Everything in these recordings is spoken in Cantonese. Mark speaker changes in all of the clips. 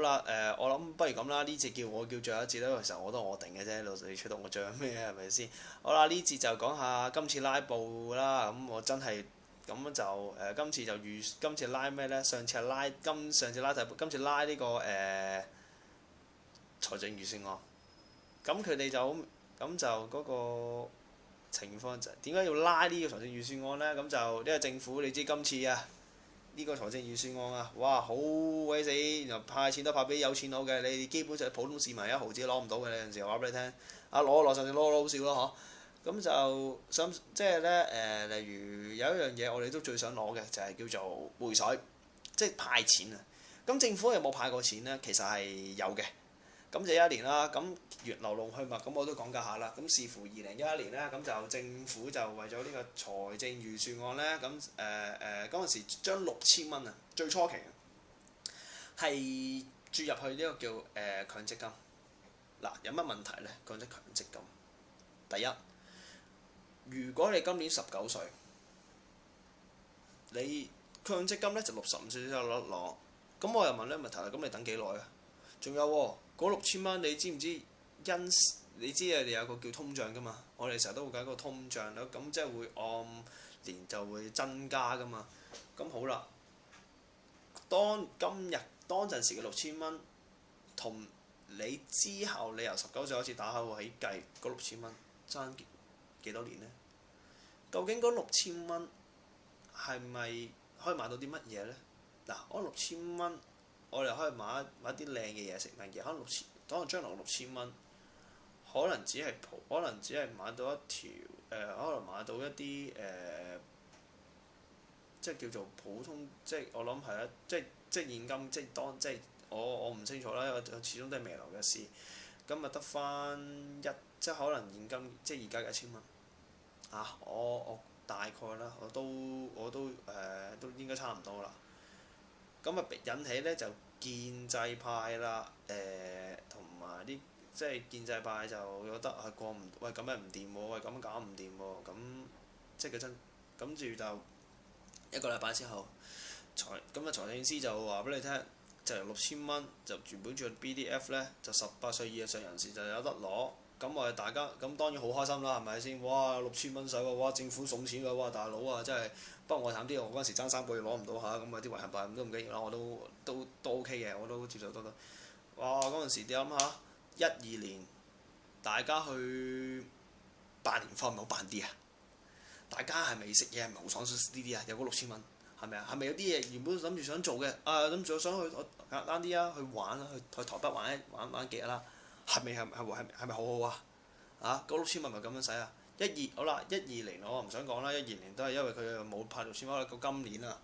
Speaker 1: 啦，我諗不如咁啦，呢節叫我叫最後一節啦，其實我都我定嘅啫，老實你出到我獎咩係咪先？好啦，呢節就講下今次拉布啦，咁我真係咁就今次拉咩呢？上次係拉上次拉提，今次拉呢、個財政預算案，咁佢哋就嗰個情況就點解要拉呢個財政預算案呢？咁就因為政府你知今次啊。呢個財政預算案啊，哇好鬼死，然後派錢都派俾有錢佬嘅，你基本上普通市民一毫子都攞唔到嘅，有陣時話俾你聽，攞甚至攞好少咯嗬。咁就想即係咧例如有一樣嘢我哋都最想攞嘅就係叫做匯水，即係派錢啊。咁政府有冇派過錢呢？其實係有嘅。咁就一年啦，咁月流龍去脈，咁我都講解下啦。咁視乎2011年咧，咁就政府就為咗呢個財政預算案咧，咁嗰陣時將6000蚊啊，最初期係注入去呢個叫強積金。嗱，有乜問題咧？講咗強積金，第一，如果你今年19歲，你強積金咧就65歲先有得攞。咁我又問呢個問題啦，咁你等幾耐啊？仲有喎，嗰6000蚊你知唔知你知你有個叫通脹噶嘛？我哋成日都會計個通脹率，咁即係會按年就會增加噶嘛。咁好啦，當陣時嘅6000蚊，同你之後你由19歲開始打後起計嗰6000蚊，爭幾多年呢？究竟嗰6000蚊係咪可以買到啲乜嘢呢？嗱，嗰6000蚊。我哋可以買啲靚嘅嘢食，可能將來6000蚊，可能只係買到一條可能買到一啲即係叫做普通，即係我諗係啊，即係現金，即係我唔清楚啦，因為始終都係未來嘅事。咁咪得翻即係可能現金，即係而家嘅1000蚊啊！我大概啦，我都都應該差唔多啦。咁啊引起咧就建制派啦，同埋啲即係建制派就覺得係過唔，喂咁樣唔掂喎，喂咁樣搞唔掂喎，咁即係佢真，跟住就1個禮拜之後，財政司就話俾你聽，就由6000蚊就原本做 BDF 咧，就18歲以上人士就有得攞。咁我哋大家咁當然好開心啦，係咪先？哇6000蚊使喎，哇政府送錢㗎，哇大佬啊真係〜不過我慘啲，我嗰陣時爭3個月攞唔到下，咁啊啲遺憾辦都唔緊要啦，我都 OK 嘅，我都接受得到。哇！嗰陣時你諗下，12年大家去辦年貨係咪好辦啲啊？大家係咪食嘢係咪好爽呢啲啊？有嗰6000蚊係咪啊？係咪有啲嘢原本諗住想做嘅諗住想去簡單啲啊，去玩啊，去台北玩幾日啦？係咪好好啊？嗰6000蚊咪咁樣使啊？好啦，12年我唔想講啦，12年都係因為佢又冇派6000蚊，到今年啊，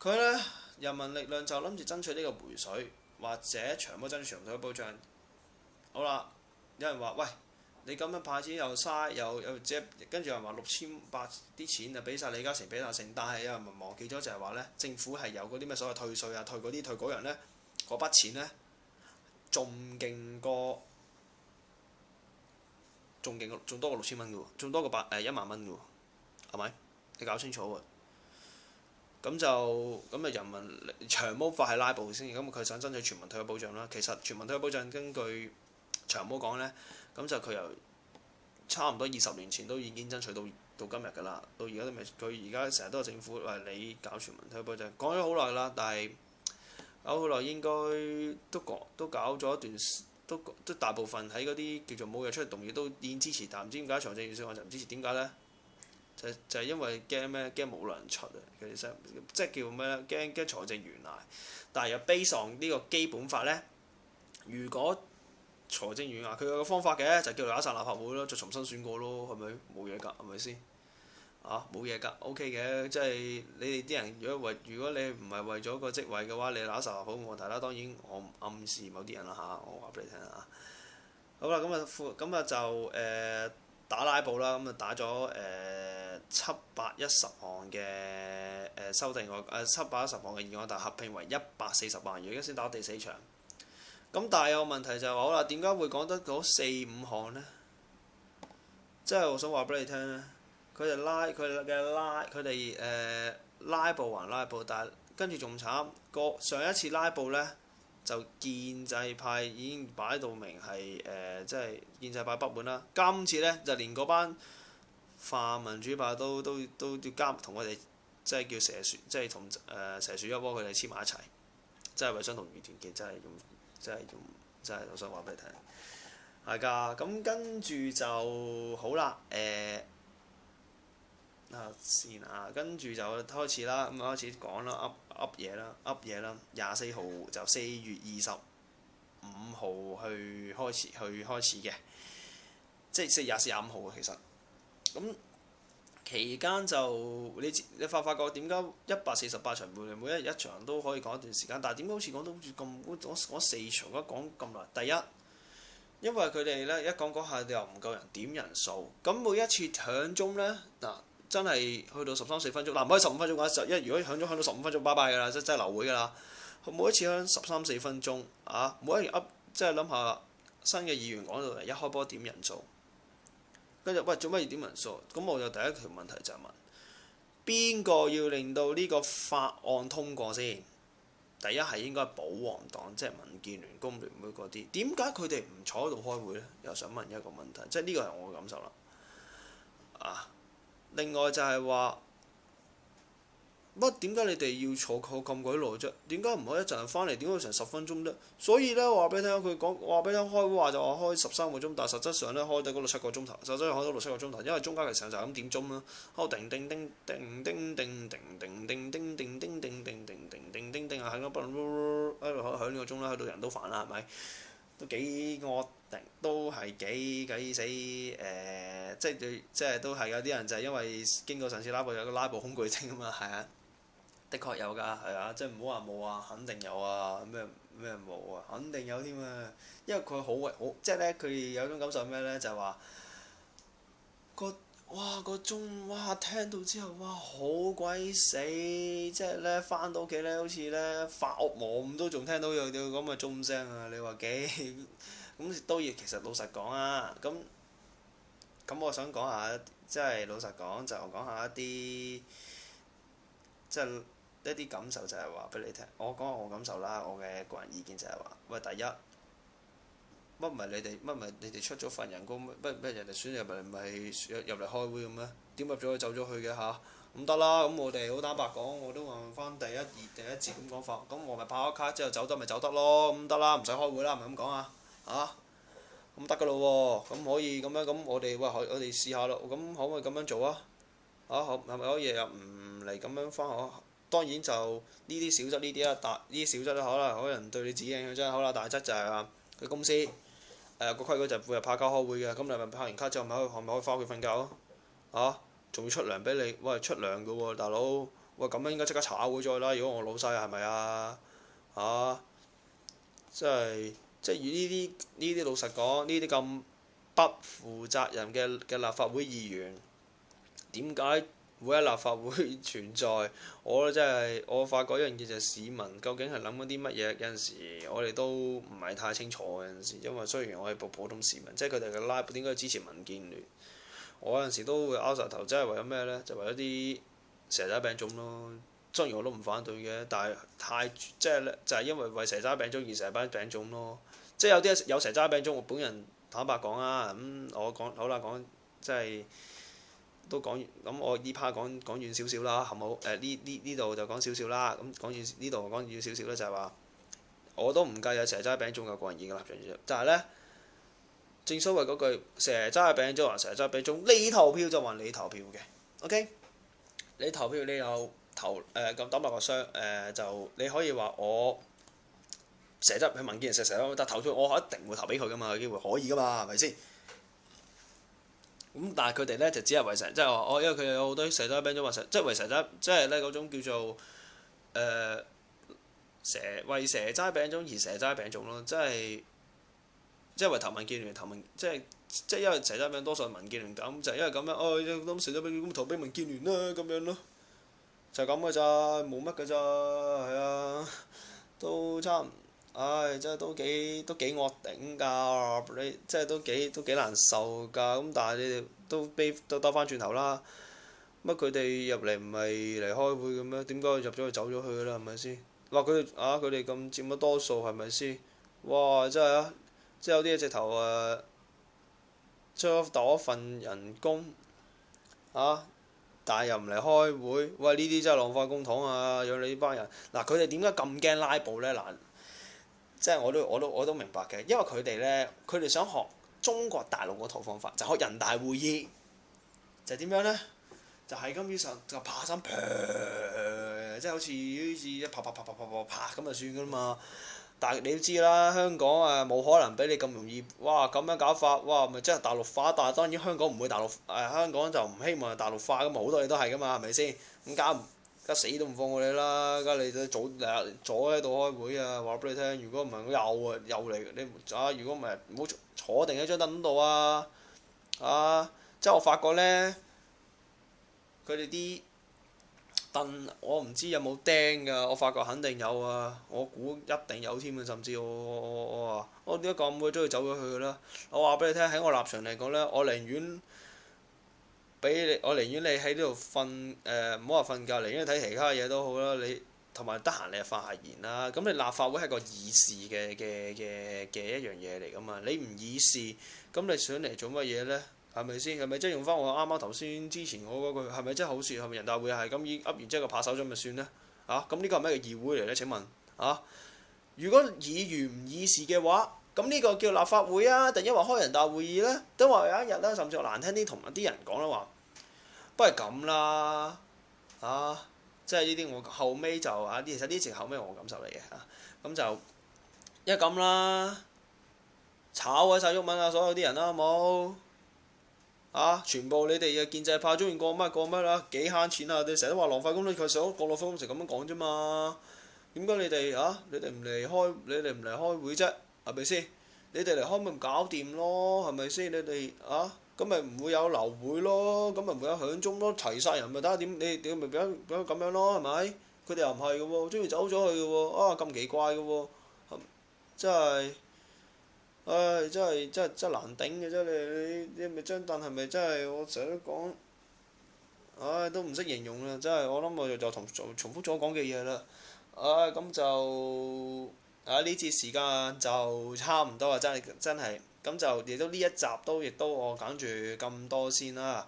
Speaker 1: 佢咧人民力量就諗住爭取呢個回水，或者長波爭取長腿保障。好啦，有人話喂，你咁樣派錢又嘥又即跟住又話6800啲錢就俾晒李嘉誠俾阿成，但係有人忘記咗就係話咧，政府係有嗰啲咩所謂退稅啊、退嗰啲退嗰樣咧，嗰筆錢咧仲勁過。仲多過6000蚊嘅喎，仲多過1萬蚊嘅喎，係咪？你搞清楚喎。咁人民長毛法係拉布先，咁佢想爭取全民退休保障啦。其實全民退休保障根據長毛講咧，咁就佢由差唔多20年前都已經爭取到今日㗎啦，到而家都未。佢而家成日都係政府話你搞全民退休保障，講咗好耐啦，但係搞好耐應該都搞咗一段時。都大部分喺嗰啲叫做冇嘢出嚟動議都已經支持，但唔知點解財政預算案就唔支持？點解呢？就係因為驚咩？驚冇糧出啊！其實即係叫咩咧？驚財政懸崖。但係又 base on 呢個基本法呢，如果財政懸崖，佢有個方法嘅，就叫做打散立法會咯，就重新選過咯，係咪？冇嘢㗎，係咪先？冇嘢㗎，OK 嘅，即係你哋啲人如果你唔係為咗個職位嘅話，你打散立法會冇問題啦。當然我唔暗示某啲人啦我話俾你聽啦好啦，咁啊就打拉布啦，咁啊打咗710項嘅修訂案710項嘅議案，但係合併為140項，而家先打第4場。咁但係有問題就係話好啦，點解會講得嗰4-5項呢？即係我想話俾你聽咧。佢哋拉布還拉布，但係跟住仲慘，上一次拉布呢，就建制派已經擺到明係即係建制派不滿啦。今次呢，就連嗰班泛民主派都要加同我哋，即係叫蛇鼠，即係同蛇鼠一窩佢哋黐埋一齊，即係為想同魚團結，真係我想話俾你聽。係㗎，咁跟住就好啦，先啊，跟住就開始啦，咁開始講啦，噏嘢啦，24號就4月25號開始嘅，即係4月24、25號其實，咁期間就你發覺點解148場每一場都可以講一段時間，但係點解好似講到好似咁講4場講咁耐？第一，因為佢哋咧一講下又唔夠人點人數，咁每一次響鐘咧嗱。真係去到13、4分鐘，嗱唔可以15分鐘嘅，如果響到15分鐘，拜拜㗎啦，真係流會㗎啦。每一次響13、4分鐘，每一日即係諗下新嘅議員講到嚟，一開波點人數，跟住喂做乜要點人數？咁我就第一條問題就係問邊個要令到呢個法案通過先？第一係應該保皇黨，即係民建聯、工聯會嗰啲，點解佢哋唔坐喺度開會呢？又想問一個問題，即係呢個係我嘅感受啦。另外就係話點解你哋要坐咁鬼耐啫？點解唔可以一陣翻嚟？點解成10分鐘啫？所以咧，我話俾你聽，佢講話俾你聽開會話就話開13個鐘，但係實質上咧開到嗰6-7個鐘頭，實質上開到6-7個鐘頭，因為中間嘅時候就咁點鐘啦，開叮叮叮叮叮叮叮叮叮叮叮叮叮叮叮叮叮叮啊，喺度不斷喺度響呢個鐘啦，喺度人都煩啦，係咪？都幾惡定，都係幾死即係都係有啲人就係因為經過上次拉布有個拉布恐懼症啊嘛，係啊，的確有㗎，係啊，即係唔好話冇啊，肯定有啊，咩冇啊，肯定有添啊，因為佢好即係咧，佢有種感受咩咧，就係話個鐘哇聽到之後哇好鬼死，即係咧翻到屋企咧好似咧發惡夢都仲聽到有咁嘅鐘聲啊！你話幾咁都要其實老實講啊，咁我想講下，即係老實講就講下一啲即係一啲感受，就係話俾你聽。我講下我感受啦，我嘅個人意見就係話，喂，第一乜唔係你哋出咗份人工乜人哋選入嚟唔係入嚟開會嘅咩？點入咗去走咗去嘅嚇？咁得啦，咁我哋好坦白講，我都問翻第一節咁講法，咁我咪拍咗卡之後走得咪走得咯，咁得啦，唔使開會啦，係咪咁講啊？咁得㗎咯喎，咁可以咁樣，咁我哋試下咯，咁可唔可以咁樣做啊？係咪可以又唔嚟咁樣翻學？當然就呢啲小則呢啲啦，呢啲小則咧可能對你自己影響真係好啦，大則就係話佢公司。個規矩就每日拍卡開會嘅，咁你咪拍完卡之後咪可以翻屋企瞓覺咯？仲要出糧俾你，喂出糧嘅喎，大佬，喂咁樣應該即刻查下會再啦。如果我老細係咪啊？即係呢啲老實講，呢啲咁不負責任嘅立法會議員，點解會喺立法會存在？我發覺一樣嘢就係市民究竟係諗緊啲乜嘢？有陣時我哋都唔係太清楚，有陣時，因為雖然我係普通市民，即係佢哋嘅拉布點解支持民建聯？我有陣時都會拗晒頭，即係為咗咩呢？就為咗啲蛇仔餅糭咯。當然我都唔反對嘅，但係就係因為為蛇仔餅糭而蛇仔餅糭咯。即係有蛇仔餅糭，我本人坦白講啊，我講好啦，講即係。都講完，咁我呢 part 講遠少少啦，係冇呢度就講少少啦。咁講遠呢度講遠少少咧，就係話我都唔計有蛇齋餅糭嘅個人意見立場啫。但係咧，正所謂嗰句蛇齋餅糭還蛇齋餅糭，你投票就還你投票嘅。OK， 你投票你又投咁抌落個箱就你可以話我蛇齋去民建聯蛇齋，但投票我一定會投俾佢噶嘛，有機會可以噶嘛，係咪先？咁但係佢哋咧就只係為蛇，即係話因為佢哋有好多蛇齋餅糭話即係為蛇齋，即係咧嗰種叫做為蛇齋餅糭而蛇齋餅糭咯，即係為投民建聯即係因為蛇齋餅多數係民建聯咁，就係因為咁樣，咁蛇齋餅咁投俾民建聯啦咁樣咯，就係咁嘅咋，冇乜嘅咋，係啊，都差唔。真係都幾惡頂㗎，即係都幾難受㗎。咁但係你哋都兜翻轉頭啦。乜佢哋入嚟唔係嚟開會嘅咩？點解入咗去走咗去㗎啦？係咪先？話佢哋咁佔咗多數係咪先？哇！真係啊，即係有啲嘢直頭將多一份人工啊，但係又唔嚟開會，喂呢啲真係浪費公帑啊！養你呢班人嗱，佢哋點解咁驚拉布呢？嗱，即係我都明白嘅，因為佢哋呢，佢哋想學中國大陸嗰套方法，就學人大會議，就點樣呢？就係咁於是就爬山，即係好似一啪啪啪啪啪啪啪咁就算噶啦嘛。但係你都知啦，香港冇可能俾你咁容易，哇咁樣搞法，哇咪即係大陸化。但係當然香港唔會大陸，香港就唔希望係大陸化噶嘛，好多嘢都係噶嘛，係咪先？咁梗死都唔放過你啦！梗你早喺度開會啊，話俾你聽。如果唔係我又嚟，你如果唔係唔好坐定喺張凳度啊！即係我發覺呢。佢哋啲凳我唔知有冇釘㗎，我發覺肯定有啊，我估一定有添啊，甚至我話我點解咁會中意走咗去㗎啦？我話俾你聽，喺我立場嚟講呢，我寧願你喺呢度瞓唔好話瞓覺，寧願睇其他嘢都好啦。你同埋得閒你就發下言啦。咁你立法會係個議事嘅一樣嘢嚟㗎嘛？你唔議事，咁你上嚟做乜嘢呢？係咪先？係咪即係用翻我啱啱頭先之前我嗰句？係咪真係好事？係咪人大會係咁噏完之後拍手掌咪算呢？咁呢個係咩嘅議會嚟呢？請問如果議員唔議事嘅話，咁呢個叫立法會啊？定因為開人大會議呢？都話有一日咧，甚至乎難聽啲同啲人講啦話，不如咁啦即係呢啲我後尾就其實呢次後尾我感受嚟嘅咁就一咁啦，炒鬼晒毓民所有啲人啦，好冇？全部你哋嘅建制派中意過乜啦，幾慳錢啊！你成日都話浪費公帑，佢想過浪費公帑咁樣講啫嘛。點解你哋你哋唔嚟開會啫？係咪先？你哋嚟開咪搞掂咯？係咪先？你哋咁咪唔會有流會咯？咁咪唔會有響鐘咯？齊晒人咪睇下點？你咪變咗咁樣咯？係咪？佢哋又唔係嘅喎，中意走咗去嘅喎。咁奇怪嘅喎，真係。真係難頂嘅啫！你咪張凳係咪真係？我成日都講，都唔識形容啦！真係我諗我就重複咗講嘅嘢啦。咁就呢節時間就差唔多啦，真係咁就亦都呢一集亦都我揀住咁多先啦。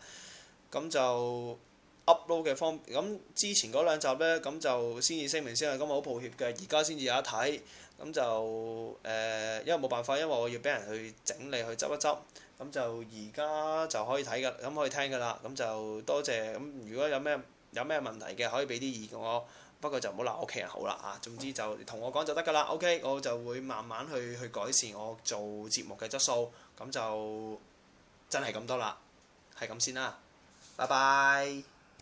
Speaker 1: 咁就 upload 嘅咁之前嗰兩集呢，咁就先至聲明先啦。咁我好抱歉嘅，而家先至有得睇。咁就因為冇辦法，因為我要俾人去整理去執一執，咁就而家就可以睇㗎，咁可以聽㗎啦。咁就多謝。咁如果有咩問題嘅，可以俾啲意見我。不過就唔好鬧屋企人好啦總之就同我講就得㗎啦。OK，我就會慢慢去改善我做節目嘅質素。咁就真係咁多啦，係咁先啦，拜拜。